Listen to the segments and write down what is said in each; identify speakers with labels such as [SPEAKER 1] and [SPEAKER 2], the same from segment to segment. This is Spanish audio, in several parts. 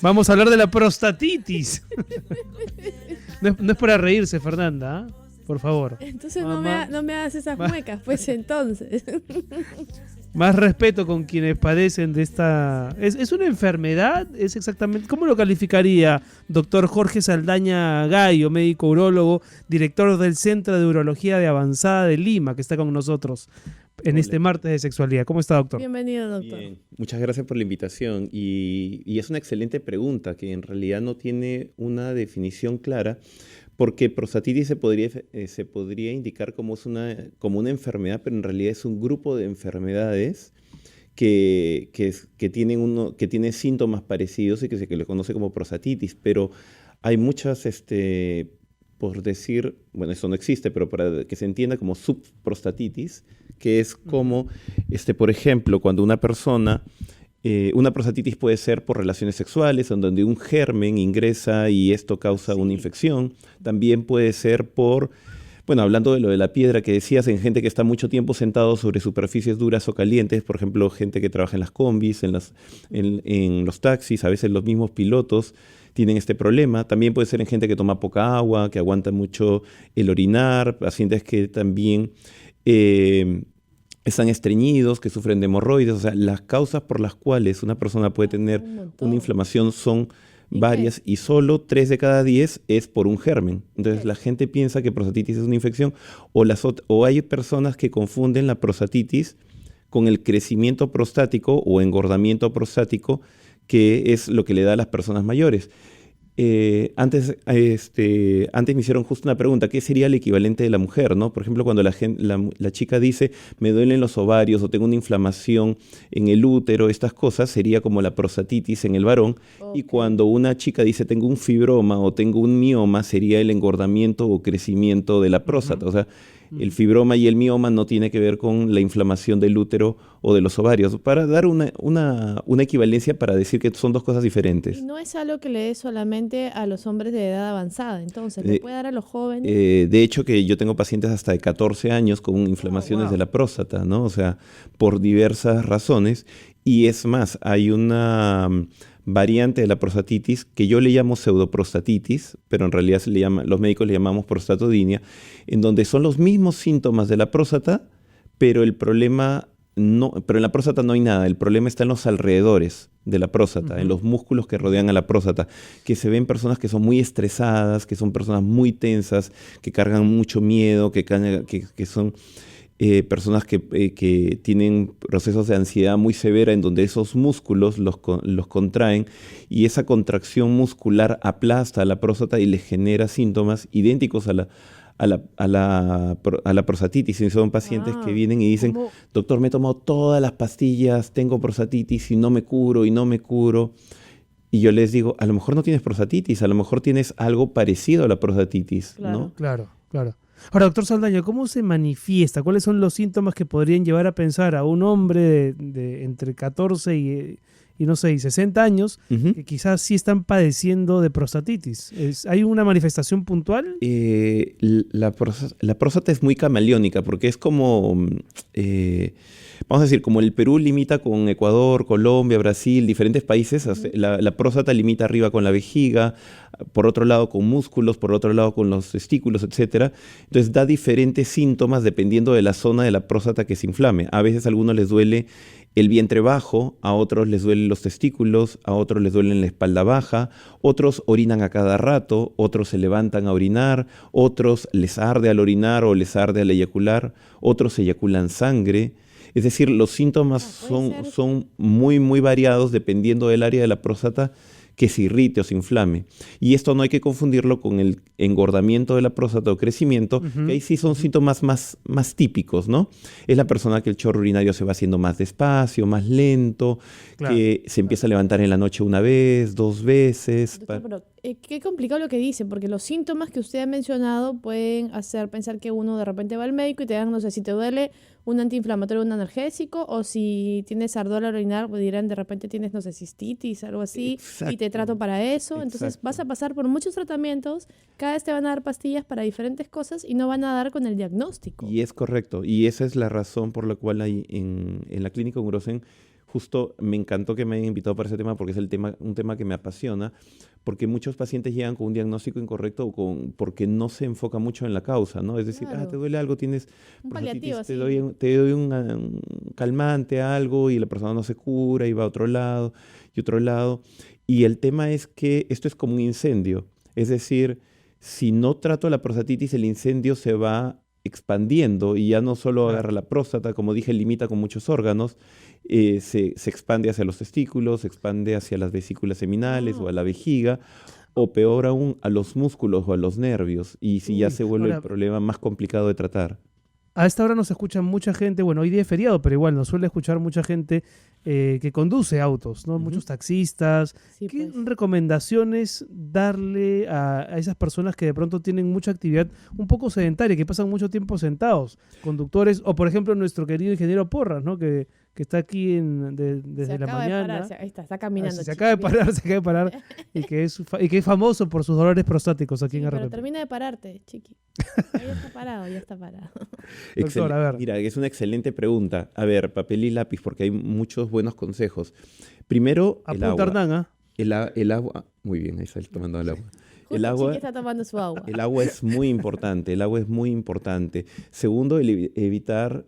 [SPEAKER 1] Vamos a hablar de la prostatitis. No es para reírse, Fernanda, ¿eh? Por favor.
[SPEAKER 2] Entonces no me hagas esas muecas, pues entonces.
[SPEAKER 1] Más respeto con quienes padecen de esta... ¿Es una enfermedad? ¿Es exactamente? ¿Cómo lo calificaría doctor Jorge Saldaña Gallo, médico urólogo, director del Centro de Urología de Avanzada de Lima, que está con nosotros en este martes de sexualidad? ¿Cómo está, doctor?
[SPEAKER 2] Bienvenido, doctor.
[SPEAKER 3] Bien, muchas gracias por la invitación. Y es una excelente pregunta que en realidad no tiene una definición clara, porque prostatitis se podría indicar como una enfermedad, pero en realidad es un grupo de enfermedades que tienen síntomas parecidos y que se le conoce como prostatitis. Pero hay muchas, por decir, bueno, eso no existe, pero para que se entienda como subprostatitis, que es como, por ejemplo, cuando una prostatitis puede ser por relaciones sexuales, en donde un germen ingresa y esto causa una infección. También puede ser bueno, hablando de lo de la piedra que decías, en gente que está mucho tiempo sentado sobre superficies duras o calientes, por ejemplo, gente que trabaja en las combis, en los taxis, a veces los mismos pilotos tienen este problema. También puede ser en gente que toma poca agua, que aguanta mucho el orinar, pacientes que también están estreñidos, que sufren de hemorroides. O sea, las causas por las cuales una persona puede tener una inflamación son varias y solo 3 de cada 10 es por un germen. Entonces la gente piensa que prostatitis es una infección o hay personas que confunden la prostatitis con el crecimiento prostático o engordamiento prostático, que es lo que le da a las personas mayores. Antes me hicieron justo una pregunta: ¿qué sería el equivalente de la mujer, ¿no? Por ejemplo, cuando la chica dice me duelen los ovarios o tengo una inflamación en el útero, estas cosas sería como la prostatitis en el varón. Okay. Y cuando una chica dice tengo un fibroma o tengo un mioma, sería el engordamiento o crecimiento de la próstata. O sea, el fibroma y el mioma no tiene que ver con la inflamación del útero o de los ovarios, para dar una equivalencia para decir que son dos cosas diferentes.
[SPEAKER 2] Y no es algo que le dé solamente a los hombres de edad avanzada, entonces, ¿le puede dar a los jóvenes?
[SPEAKER 3] De hecho, que yo tengo pacientes hasta de 14 años con inflamaciones de la próstata, ¿no? O sea, por diversas razones. Y es más, hay una variante de la prostatitis que yo le llamo pseudoprostatitis, pero en realidad los médicos le llamamos prostatodinia, en donde son los mismos síntomas de la próstata, pero pero en la próstata no hay nada. El problema está en los alrededores de la próstata, en los músculos que rodean a la próstata, que se ven personas que son muy estresadas, que son personas muy tensas, que cargan mucho miedo, que son personas que tienen procesos de ansiedad muy severa, en donde esos músculos los contraen, y esa contracción muscular aplasta a la próstata y le genera síntomas idénticos a la prostatitis. Y son pacientes que vienen y dicen, doctor, me he tomado todas las pastillas, tengo prostatitis y no me curo. Y yo les digo, a lo mejor no tienes prostatitis, a lo mejor tienes algo parecido a la prostatitis, ¿no?
[SPEAKER 1] Claro. Ahora, doctor Saldaña, ¿cómo se manifiesta? ¿Cuáles son los síntomas que podrían llevar a pensar a un hombre de entre 14 y 60 años que quizás sí están padeciendo de prostatitis? ¿Hay una manifestación puntual?
[SPEAKER 3] La próstata es muy camaleónica, porque es como, vamos a decir, como el Perú limita con Ecuador, Colombia, Brasil, diferentes países. La próstata limita arriba con la vejiga, por otro lado con músculos, por otro lado con los testículos, etc. Entonces da diferentes síntomas dependiendo de la zona de la próstata que se inflame. A veces a algunos les duele el vientre bajo, a otros les duelen los testículos, a otros les duelen la espalda baja, otros orinan a cada rato, otros se levantan a orinar, otros les arde al orinar o les arde al eyacular, otros eyaculan sangre. Es decir, los síntomas son muy, muy variados dependiendo del área de la próstata que se irrite o se inflame. Y esto no hay que confundirlo con el engordamiento de la próstata o crecimiento, que ahí sí son síntomas más típicos, ¿no? Es la persona que el chorro urinario se va haciendo más despacio, más lento, que se empieza a levantar en la noche una vez, 2 veces.
[SPEAKER 2] Doctor, pero qué complicado lo que dice, porque los síntomas que usted ha mencionado pueden hacer pensar que uno de repente va al médico y te dan, no sé, si te duele un antiinflamatorio, un analgésico, o si tienes ardor al orinar, pues dirán de repente tienes, no sé, cistitis, algo así. Exacto. Y te trato para eso. Exacto. Entonces vas a pasar por muchos tratamientos, cada vez te van a dar pastillas para diferentes cosas y no van a dar con el diagnóstico.
[SPEAKER 3] Y es correcto, y esa es la razón por la cual hay en la clínica Urosen justo me encantó que me hayan invitado para ese tema porque es un tema que me apasiona, porque muchos pacientes llegan con un diagnóstico incorrecto porque no se enfoca mucho en la causa, ¿no? Es decir,
[SPEAKER 2] Claro.
[SPEAKER 3] te duele algo, tienes
[SPEAKER 2] Un
[SPEAKER 3] prostatitis,
[SPEAKER 2] paliativo,
[SPEAKER 3] te
[SPEAKER 2] sí.
[SPEAKER 3] doy un calmante, algo, y la persona no se cura y va a otro lado y otro lado. Y el tema es que esto es como un incendio. Es decir, si no trato la prostatitis, el incendio se va expandiendo y ya no solo agarra
[SPEAKER 1] Claro.
[SPEAKER 3] la próstata, como dije, limita con muchos órganos, se expande hacia los testículos, se expande hacia las vesículas seminales o a la vejiga, o peor aún, a los músculos o a los nervios, y si ya
[SPEAKER 1] Uy,
[SPEAKER 3] se vuelve el
[SPEAKER 1] ahora,
[SPEAKER 3] problema más complicado de tratar.
[SPEAKER 1] a esta hora nos escucha mucha gente, bueno, hoy día es feriado, pero igual nos suele escuchar mucha gente que conduce autos, ¿no?
[SPEAKER 3] Ujú.
[SPEAKER 1] Muchos taxistas.
[SPEAKER 2] Sí,
[SPEAKER 1] ¿Qué
[SPEAKER 2] pues.
[SPEAKER 1] recomendaciones darle a esas personas que de pronto tienen mucha actividad un poco sedentaria, que pasan mucho tiempo sentados? Conductores, o por ejemplo nuestro querido ingeniero Porras, ¿no? Que está aquí
[SPEAKER 2] Se
[SPEAKER 1] desde la
[SPEAKER 2] acaba de parar,
[SPEAKER 1] mañana.
[SPEAKER 2] ahí está caminando.
[SPEAKER 1] Se acaba de
[SPEAKER 2] chiqui,
[SPEAKER 1] parar, se acaba de parar, y que es famoso por sus dolores prostáticos aquí
[SPEAKER 2] sí,
[SPEAKER 1] en
[SPEAKER 2] pero
[SPEAKER 1] RPP.
[SPEAKER 2] termina de pararte, chiqui. Ahí está parado, ya está parado.
[SPEAKER 1] Doctor, a ver.
[SPEAKER 3] Mira, es una excelente pregunta. A ver, papel y lápiz, porque hay muchos buenos consejos. Primero, el
[SPEAKER 1] Apunta
[SPEAKER 3] agua.
[SPEAKER 1] Hernán, ¿ah?
[SPEAKER 3] El agua, muy bien, ahí está tomando el agua.
[SPEAKER 2] Justo
[SPEAKER 3] El agua,
[SPEAKER 2] Chiqui está tomando su agua.
[SPEAKER 3] el agua es muy importante, el agua es muy importante. Segundo, evitar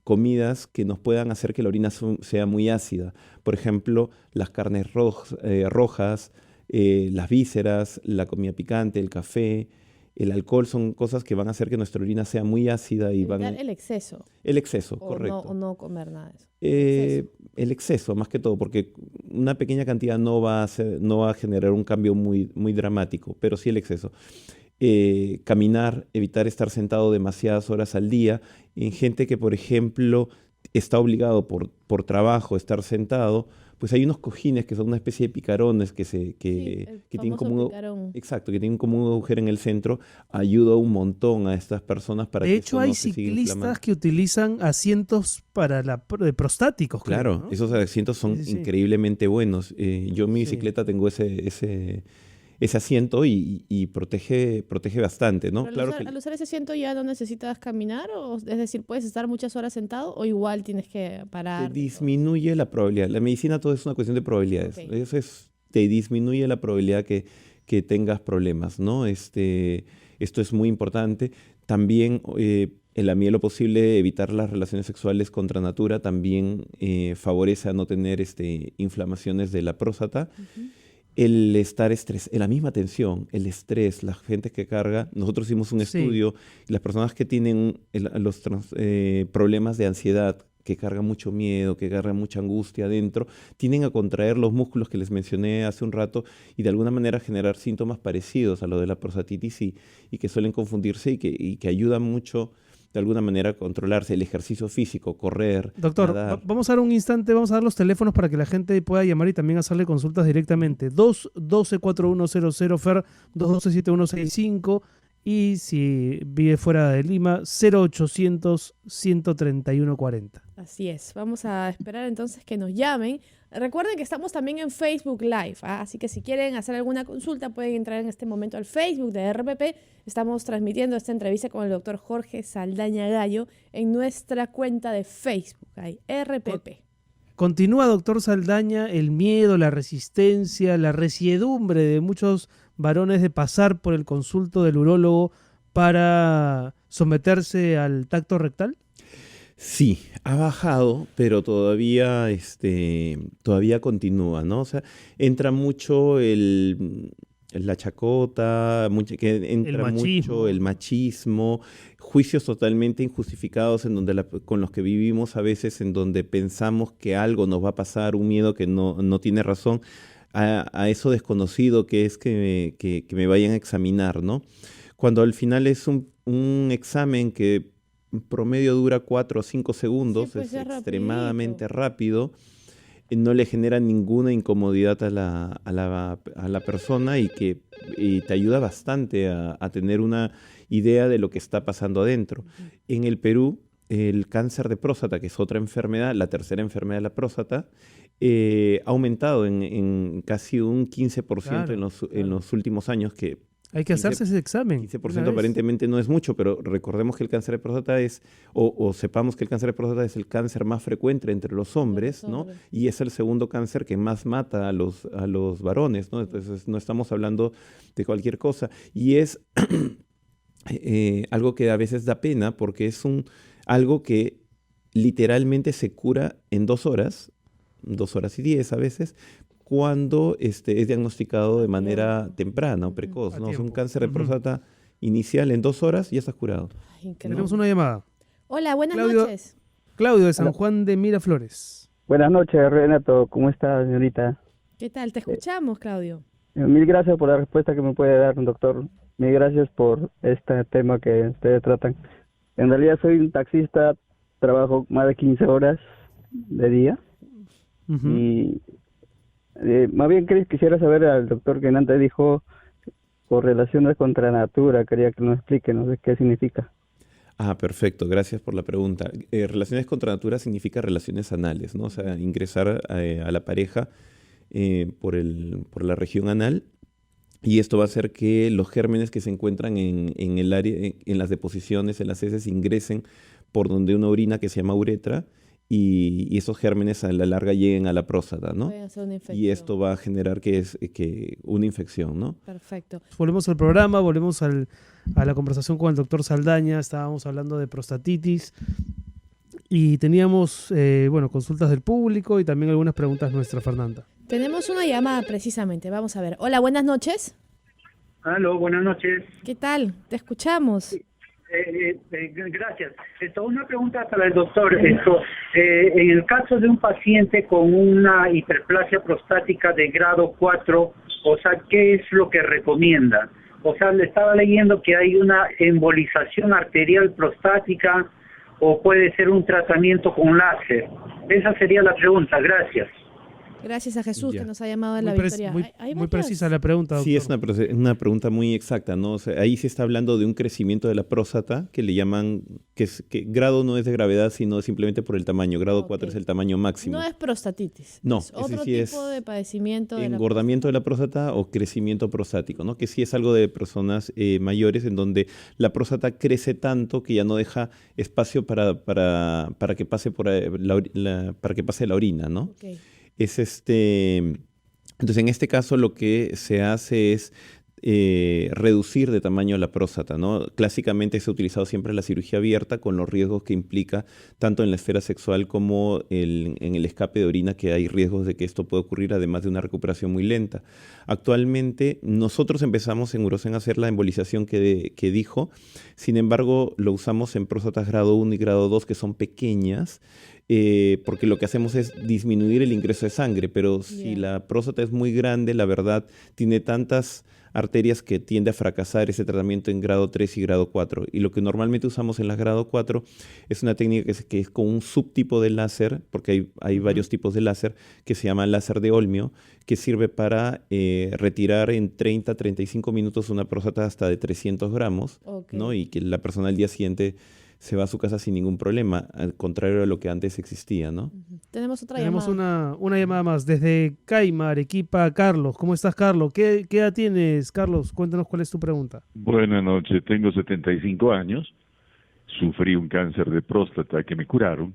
[SPEAKER 3] comidas que nos puedan hacer que la orina sea muy ácida. Por ejemplo, las carnes rojas, las vísceras, la comida picante, el café, el alcohol son cosas que van a hacer que nuestra orina sea muy ácida y
[SPEAKER 2] Evitar
[SPEAKER 3] van...
[SPEAKER 2] el exceso.
[SPEAKER 3] El exceso,
[SPEAKER 2] O
[SPEAKER 3] correcto.
[SPEAKER 2] no, o no comer nada de eso.
[SPEAKER 3] El exceso, más que todo, porque una pequeña cantidad no va a generar un cambio muy dramático, pero sí el exceso. Caminar, evitar estar sentado demasiadas horas al día. En gente que, por ejemplo, está obligado por trabajo a estar sentado, pues hay unos cojines que son una especie de picarones que
[SPEAKER 2] Sí, el
[SPEAKER 3] que tienen
[SPEAKER 2] famoso
[SPEAKER 3] como
[SPEAKER 2] picarón.
[SPEAKER 3] exacto, que tienen como un agujero en el centro, ayuda un montón a estas personas para
[SPEAKER 1] De
[SPEAKER 3] que
[SPEAKER 1] hecho,
[SPEAKER 3] esto
[SPEAKER 1] hay
[SPEAKER 3] no se siga inflamando.
[SPEAKER 1] ciclistas que utilizan asientos para de prostáticos, creo,
[SPEAKER 3] Claro,
[SPEAKER 1] ¿no?
[SPEAKER 3] esos asientos son
[SPEAKER 1] Sí, sí, sí.
[SPEAKER 3] increíblemente buenos. Yo en mi
[SPEAKER 1] Sí.
[SPEAKER 3] bicicleta tengo ese asiento y protege bastante, ¿no?
[SPEAKER 2] Pero
[SPEAKER 3] Claro que
[SPEAKER 2] al usar ese asiento ya no necesitas caminar, o es decir, puedes estar muchas horas sentado o igual tienes que
[SPEAKER 3] te
[SPEAKER 2] parar.
[SPEAKER 3] disminuye la probabilidad. La medicina todo es una cuestión de probabilidades.
[SPEAKER 2] Ok.
[SPEAKER 3] Te disminuye la probabilidad que tengas problemas, ¿no? Esto es muy importante. También, en la medida de lo posible, evitar las relaciones sexuales contra natura también favorece a no tener inflamaciones de la próstata.
[SPEAKER 2] Ujú.
[SPEAKER 3] El estar la misma tensión, el estrés, la gente que carga. Nosotros hicimos un
[SPEAKER 1] Sí.
[SPEAKER 3] estudio y las personas que tienen problemas de ansiedad, que cargan mucho miedo, que cargan mucha angustia adentro, tienden a contraer los músculos que les mencioné hace un rato y de alguna manera generar síntomas parecidos a lo de la prostatitis y que suelen confundirse y que ayudan mucho de alguna manera a controlarse. El ejercicio físico, correr,
[SPEAKER 1] Doctor,
[SPEAKER 3] nadar.
[SPEAKER 1] vamos a dar un instante, vamos a dar los teléfonos para que la gente pueda llamar y también hacerle consultas directamente. 212-4100, Fer, 212-7165, y si vive fuera de Lima, 0800-131-40.
[SPEAKER 2] Así es. Vamos a esperar entonces que nos llamen. Recuerden que estamos también en Facebook Live, ¿ah? Así que si quieren hacer alguna consulta pueden entrar en este momento al Facebook de RPP. Estamos transmitiendo esta entrevista con el doctor Jorge Saldaña Gallo en nuestra cuenta de Facebook, ahí, RPP.
[SPEAKER 1] Continúa, doctor Saldaña, el miedo, la resistencia, la resiedumbre de muchos varones de pasar por el consulto del urólogo para someterse al tacto rectal.
[SPEAKER 3] Sí, ha bajado, pero todavía continúa, ¿no? O sea, entra mucho la chacota, entra
[SPEAKER 1] machismo.
[SPEAKER 3] mucho el machismo, juicios totalmente injustificados en donde con los que vivimos a veces, en donde pensamos que algo nos va a pasar, un miedo que no tiene razón, a eso desconocido que es que me vayan a examinar, ¿no? Cuando al final es un examen que promedio dura 4 o 5 segundos,
[SPEAKER 2] Sí, pues
[SPEAKER 3] es
[SPEAKER 2] es
[SPEAKER 3] extremadamente
[SPEAKER 2] rapidito.
[SPEAKER 3] rápido, no le genera ninguna incomodidad a la persona y te ayuda bastante a tener una idea de lo que está pasando adentro. En el Perú, el cáncer de próstata, que es otra enfermedad, la tercera enfermedad de la próstata, ha aumentado en casi un 15%
[SPEAKER 1] Claro,
[SPEAKER 3] en
[SPEAKER 1] claro.
[SPEAKER 3] los últimos años, que
[SPEAKER 1] Hay que hacerse ese examen.
[SPEAKER 3] 15%
[SPEAKER 1] una vez.
[SPEAKER 3] aparentemente no es mucho, pero recordemos que el cáncer de próstata o sepamos que el cáncer de próstata es el cáncer más frecuente entre los hombres, ¿no?
[SPEAKER 2] hombres.
[SPEAKER 3] Y es el segundo cáncer que más mata a los varones, ¿no? Entonces no estamos hablando de cualquier cosa. Y es algo que a veces da pena porque es algo que literalmente se cura en 2 horas, 2 horas y 10 a veces, cuando es diagnosticado de manera temprana o precoz,
[SPEAKER 1] A
[SPEAKER 3] ¿no? Es un
[SPEAKER 1] tiempo.
[SPEAKER 3] cáncer de
[SPEAKER 1] Ujú.
[SPEAKER 3] próstata inicial en 2 horas y ya estás curado.
[SPEAKER 2] Ay, increíble.
[SPEAKER 1] Tenemos una llamada.
[SPEAKER 2] Hola, buenas
[SPEAKER 1] Claudio.
[SPEAKER 2] noches.
[SPEAKER 1] Claudio de San
[SPEAKER 4] Hola.
[SPEAKER 1] Juan de Miraflores.
[SPEAKER 4] Buenas noches, Renato. ¿Cómo está, señorita?
[SPEAKER 2] ¿Qué tal? Te escuchamos, Claudio.
[SPEAKER 4] Mil gracias por la respuesta que me puede dar, doctor. Mil gracias por este tema que ustedes tratan. En realidad soy un taxista, trabajo más de 15 horas de día
[SPEAKER 1] Ujú.
[SPEAKER 4] y más bien quisiera saber al doctor que antes dijo correlaciones contra natura. Quería que nos explique, no sé qué significa.
[SPEAKER 3] Ah, perfecto, gracias por la pregunta. Relaciones contra natura significa relaciones anales, ¿no? O sea, ingresar a la pareja por la región anal. Y esto va a hacer que los gérmenes que se encuentran en el área, en las deposiciones, en las heces, ingresen por donde una orina que se llama uretra y esos gérmenes a la larga lleguen a la próstata, ¿no?
[SPEAKER 2] Puede ser una infección.
[SPEAKER 3] Y esto va a generar que una infección, ¿no?
[SPEAKER 2] Perfecto.
[SPEAKER 1] Volvemos al programa, volvemos a la conversación con el doctor Saldaña. Estábamos hablando de prostatitis y teníamos consultas del público y también algunas preguntas nuestras, Fernanda.
[SPEAKER 2] Tenemos una llamada precisamente. Vamos a ver. Hola, buenas noches.
[SPEAKER 5] Aló, buenas noches.
[SPEAKER 2] ¿Qué tal? Te escuchamos.
[SPEAKER 5] Gracias. Una pregunta para el doctor. En el caso de un paciente con una hiperplasia prostática de grado 4, o sea, ¿qué es lo que recomienda? O sea, le estaba leyendo que hay una embolización arterial prostática o puede ser un tratamiento con láser. Esa sería la pregunta. Gracias.
[SPEAKER 2] Gracias a Jesús
[SPEAKER 3] Ya.
[SPEAKER 2] que nos ha llamado de la
[SPEAKER 1] Muy,
[SPEAKER 2] Victoria.
[SPEAKER 1] muy
[SPEAKER 2] Hay
[SPEAKER 1] muy
[SPEAKER 2] varias-
[SPEAKER 1] precisa la pregunta, doctor.
[SPEAKER 3] Sí, es una pregunta muy exacta, ¿no? O sea, ahí se está hablando de un crecimiento de la próstata que le llaman, que grado no es de gravedad, sino simplemente por el tamaño. Grado 4
[SPEAKER 2] Ok.
[SPEAKER 3] es el tamaño máximo.
[SPEAKER 2] No es prostatitis.
[SPEAKER 3] No,
[SPEAKER 2] es
[SPEAKER 3] ese
[SPEAKER 2] otro
[SPEAKER 3] sí
[SPEAKER 2] tipo
[SPEAKER 3] es
[SPEAKER 2] de padecimiento de la
[SPEAKER 3] Engordamiento de la próstata o crecimiento prostático, ¿no? Que sí es algo de personas mayores en donde la próstata crece tanto que ya no deja espacio para que pase para que pase la orina, ¿no?
[SPEAKER 2] Ok.
[SPEAKER 3] Entonces, en este caso lo que se hace es reducir de tamaño la próstata, ¿no? Clásicamente se ha utilizado siempre la cirugía abierta con los riesgos que implica tanto en la esfera sexual como en el escape de orina, que hay riesgos de que esto pueda ocurrir, además de una recuperación muy lenta. Actualmente nosotros empezamos en Urosen a hacer la embolización que dijo, sin embargo lo usamos en próstatas grado 1 y grado 2 que son pequeñas, porque lo que hacemos es disminuir el ingreso de sangre, pero si
[SPEAKER 2] Bien.
[SPEAKER 3] la próstata es muy grande, la verdad, tiene tantas arterias que tiende a fracasar ese tratamiento en grado 3 y grado 4. Y lo que normalmente usamos en las grado 4 es una técnica que es con un subtipo de láser, porque hay varios tipos de láser, que se llama láser de Olmio, que sirve para retirar en 30-35 minutos una próstata hasta de 300 gramos,
[SPEAKER 2] Ok.
[SPEAKER 3] ¿no? Y que la persona al día siguiente se va a su casa sin ningún problema, al contrario de lo que antes existía, ¿no?
[SPEAKER 2] Ujú. Tenemos otra
[SPEAKER 1] Tenemos
[SPEAKER 2] llamada.
[SPEAKER 1] una llamada más desde Caima, Arequipa. Carlos, ¿cómo estás, Carlos? ¿Qué edad tienes, Carlos? Cuéntanos cuál es tu pregunta.
[SPEAKER 6] Buenas noches, tengo 75 años, sufrí un cáncer de próstata que me curaron,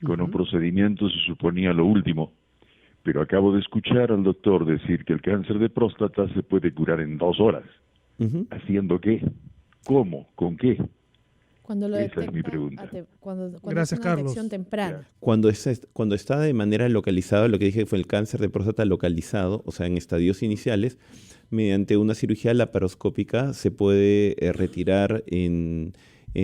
[SPEAKER 6] con un procedimiento se suponía lo último, pero acabo de escuchar al doctor decir que el cáncer de próstata se puede curar en 2 horas.
[SPEAKER 3] Ujú.
[SPEAKER 6] ¿Haciendo qué? ¿Cómo? ¿Con qué?
[SPEAKER 2] Cuando lo
[SPEAKER 6] Esa es mi
[SPEAKER 2] detecta,
[SPEAKER 6] pregunta.
[SPEAKER 2] cuando
[SPEAKER 1] Gracias,
[SPEAKER 2] es una
[SPEAKER 1] Carlos.
[SPEAKER 2] detección temprana.
[SPEAKER 3] Cuando está de manera localizada, lo que dije fue el cáncer de próstata localizado, o sea, en estadios iniciales, mediante una cirugía laparoscópica se puede retirar en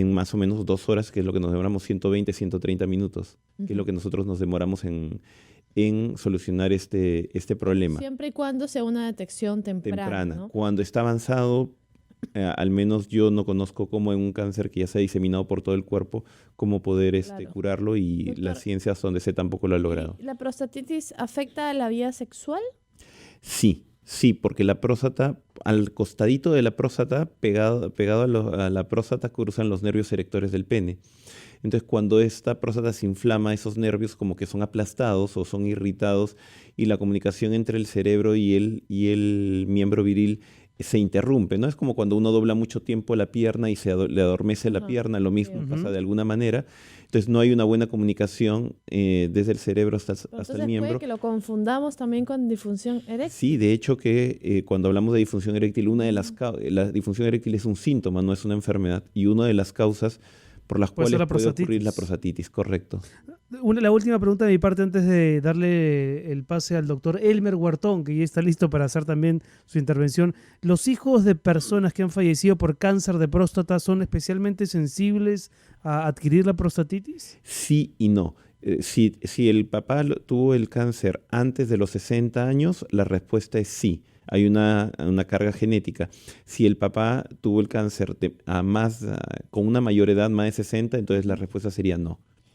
[SPEAKER 3] más o menos 2 horas, que es lo que nos demoramos 120, 130 minutos, que es lo que nosotros nos demoramos en solucionar este problema.
[SPEAKER 2] Siempre y cuando sea una detección temprana, ¿no?
[SPEAKER 3] Cuando está avanzado, al menos yo no conozco cómo en un cáncer que ya se ha diseminado por todo el cuerpo, cómo poder
[SPEAKER 2] Claro.
[SPEAKER 3] curarlo, y
[SPEAKER 2] Doctor,
[SPEAKER 3] la ciencia hasta donde sé tampoco lo ha logrado.
[SPEAKER 2] ¿La prostatitis afecta a la vida sexual?
[SPEAKER 3] Sí, porque la próstata, al costadito de la próstata, pegado a la próstata, cruzan los nervios erectores del pene. Entonces, cuando esta próstata se inflama, esos nervios como que son aplastados o son irritados, y la comunicación entre el cerebro y el miembro viril se interrumpe, ¿no? Es como cuando uno dobla mucho tiempo la pierna y le adormece la
[SPEAKER 2] Ajá,
[SPEAKER 3] pierna, lo mismo
[SPEAKER 2] sí.
[SPEAKER 3] pasa de alguna manera. Entonces no hay una buena comunicación desde el cerebro hasta
[SPEAKER 2] Pero
[SPEAKER 3] el
[SPEAKER 2] entonces
[SPEAKER 3] miembro.
[SPEAKER 2] puede que lo confundamos también con disfunción eréctil.
[SPEAKER 3] Sí, de hecho que cuando hablamos de disfunción eréctil, la disfunción eréctil es un síntoma, no es una enfermedad, y una de las causas por las
[SPEAKER 1] Puede ser
[SPEAKER 3] cuales
[SPEAKER 1] la
[SPEAKER 3] puede ocurrir la
[SPEAKER 1] prostatitis.
[SPEAKER 3] prostatitis, correcto.
[SPEAKER 1] La última pregunta de mi parte antes de darle el pase al doctor Elmer Huertón, que ya está listo para hacer también su intervención. ¿Los hijos de personas que han fallecido por cáncer de próstata son especialmente sensibles a adquirir la prostatitis?
[SPEAKER 3] Sí y no. Si el papá tuvo el cáncer antes de los 60 años, la respuesta es sí. Hay una carga genética. Si el papá tuvo el cáncer con una mayor edad, más de 60, entonces la respuesta sería no.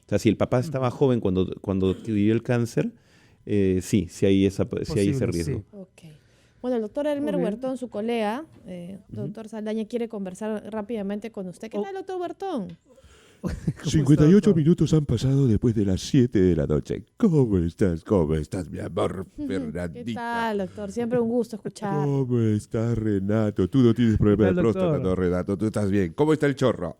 [SPEAKER 3] O sea, si el papá estaba joven cuando adquirió el cáncer, sí hay ese
[SPEAKER 1] Posible,
[SPEAKER 3] riesgo.
[SPEAKER 1] sí.
[SPEAKER 2] Ok. Bueno, el doctor Elmer
[SPEAKER 1] Muy bien.
[SPEAKER 2] Huertón, su colega, doctor Saldaña, quiere conversar rápidamente con usted. ¿Qué tal, doctor Huertón?
[SPEAKER 7] 58 minutos han pasado después de las 7 de la noche. ¿Cómo estás? ¿Cómo estás, mi amor,
[SPEAKER 2] ¿Qué
[SPEAKER 7] Fernandita?
[SPEAKER 2] tal, doctor? Siempre un gusto escuchar.
[SPEAKER 7] ¿Cómo estás, Renato? Tú no tienes problema
[SPEAKER 1] ¿Qué
[SPEAKER 7] de
[SPEAKER 1] tal,
[SPEAKER 7] próstata,
[SPEAKER 1] doctor?
[SPEAKER 7] no, Renato. Tú estás bien. ¿Cómo está el chorro?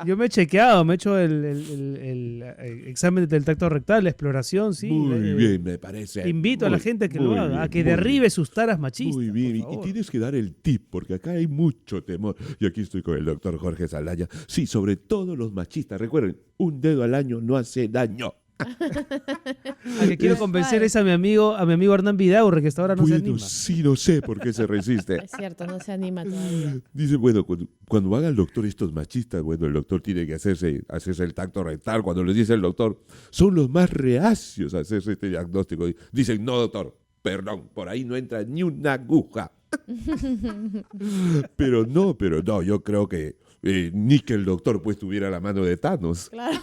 [SPEAKER 1] Yo me he chequeado, me he hecho el examen del tacto rectal, la exploración, sí.
[SPEAKER 7] Muy bien, me parece.
[SPEAKER 1] Invito a la
[SPEAKER 7] Muy,
[SPEAKER 1] gente a que lo
[SPEAKER 7] muy
[SPEAKER 1] haga, a
[SPEAKER 7] bien,
[SPEAKER 1] que
[SPEAKER 7] muy
[SPEAKER 1] derribe
[SPEAKER 7] bien.
[SPEAKER 1] sus taras machistas.
[SPEAKER 7] Muy bien,
[SPEAKER 1] por
[SPEAKER 7] y
[SPEAKER 1] favor.
[SPEAKER 7] tienes que dar el tip, porque acá hay mucho temor. Y aquí estoy con el doctor Jorge Saldaña. Sí, sobre todo los machistas. Recuerden, un dedo al año no hace daño.
[SPEAKER 1] A que quiero convencer es a mi amigo Hernán Vidaurre, que hasta ahora no se
[SPEAKER 7] Bueno,
[SPEAKER 1] anima.
[SPEAKER 7] sí, no sé por qué se resiste.
[SPEAKER 2] Es cierto, no se anima todavía.
[SPEAKER 7] Dice, bueno, cuando haga el doctor estos machistas, bueno, el doctor tiene que hacerse el tacto rectal. Cuando les dice el doctor, son los más reacios a hacerse este diagnóstico. Dicen, no, doctor, perdón, por ahí no entra ni una aguja. Pero no, yo creo que ni que el doctor pues tuviera la mano de Thanos.
[SPEAKER 2] Claro.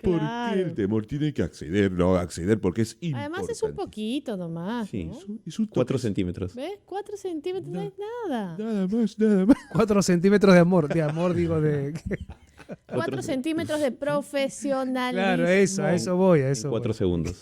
[SPEAKER 7] ¿Por
[SPEAKER 2] Claro.
[SPEAKER 7] qué el temor tiene que acceder? No, acceder porque es importante.
[SPEAKER 2] Además es un poquito nomás,
[SPEAKER 3] Sí.
[SPEAKER 2] ¿no?
[SPEAKER 7] Es un
[SPEAKER 3] 4
[SPEAKER 7] toque-
[SPEAKER 3] centímetros.
[SPEAKER 2] ¿Ves? 4 centímetros no es nada.
[SPEAKER 7] Nada más, nada más.
[SPEAKER 1] 4 centímetros de amor, digo, de...
[SPEAKER 2] 4 centímetros de profesionalismo.
[SPEAKER 1] Claro, a eso voy, a
[SPEAKER 3] En
[SPEAKER 1] eso
[SPEAKER 3] 4
[SPEAKER 1] voy.
[SPEAKER 3] segundos.